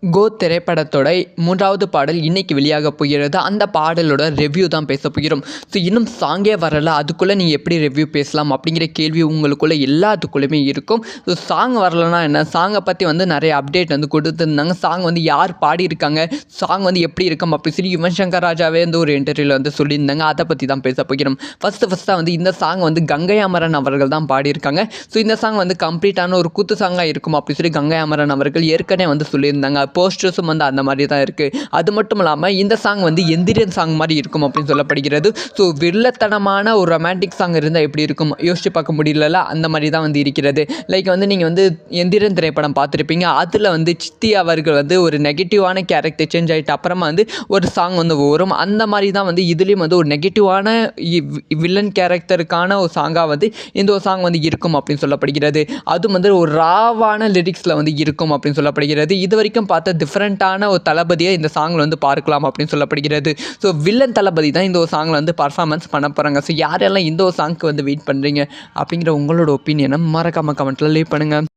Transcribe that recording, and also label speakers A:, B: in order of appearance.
A: கோ திரைப்படத்தோட 3வது பாடல் இன்னைக்கு வெளியாக போகிறது. அந்த பாடலோட ரிவ்யூ தான் பேச போகிறோம். ஸோ இன்னும் சாங்கே வரல, அதுக்குள்ளே நீங்கள் எப்படி ரிவ்யூ பேசலாம் அப்படிங்கிற கேள்வி உங்களுக்குள்ளே எல்லாத்துக்குள்ளேயுமே இருக்கும். ஸோ சாங் வரலன்னா என்ன, சாங்கை பற்றி நிறைய அப்டேட் கொடுத்துருந்தாங்க. சாங் யார் பாடியிருக்காங்க, சாங் எப்படி இருக்கும் அப்படி சொல்லி யுவன் சங்கர் ராஜாவே ஒரு இன்டர்வியூவில் சொல்லியிருந்தாங்க. அதை பற்றி தான் பேச போகிறோம். ஃபஸ்ட்டாக இந்த சாங் கங்கை அமரன் அவர்கள் தான் பாடியிருக்காங்க. ஸோ இந்த சாங் கம்ப்ளீட்டான ஒரு குத்து சாங்காக இருக்கும் அப்படி சொல்லி கங்கை அமரன் அவர்கள் ஏற்கனவே சொல்லியிருந்தாங்க. போஸ்டர்ஸும் அந்த மாதிரி தான் இருக்குது. அது மட்டும் இல்லாமல் இந்த சாங் எந்திரன் சாங் மாதிரி இருக்கும் அப்படின்னு சொல்லப்படுகிறது. ஸோ வில்லத்தனமான ஒரு ரொமான்டிக் சாங் இருந்தால் எப்படி இருக்கும் யோசிச்சு பார்க்க முடியல, அந்த மாதிரி தான் இருக்கிறது. லைக் நீங்கள் எந்திரன் திரைப்படம் பார்த்துருப்பீங்க. அதில் சித்தி அவர்கள் ஒரு நெகட்டிவான கேரக்டர் சேஞ்ச் ஆகிட்டு அப்புறமா ஒரு சாங் வரும். அந்த மாதிரி தான் இதுலேயும் ஒரு நெகட்டிவான வில்லன் கேரக்டருக்கான ஒரு சாங்காக இந்த ஒரு சாங் இருக்கும் அப்படின்னு சொல்லப்படுகிறது. அதுவும் ஒரு ராவான லிரிக்ஸில் இருக்கும் அப்படின்னு சொல்லப்படுகிறது. இது வரைக்கும் பார்த்த டிஃப்ரெண்ட்டான ஒரு தளபதியை இந்த சாங்கில் பார்க்கலாம் அப்படின்னு சொல்லப்படுகிறது. ஸோ வில்லன் தளபதி தான் இந்த ஒரு சாங்கில் பர்ஃபார்மன்ஸ் பண்ண போகிறாங்க. ஸோ யாரெல்லாம் இந்த ஒரு சாங்க்கு வெயிட் பண்ணுறீங்க அப்படிங்கிற உங்களோட ஒப்பீனியனை மறக்காமல் கமெண்ட்டில் லீவ் பண்ணுங்கள்.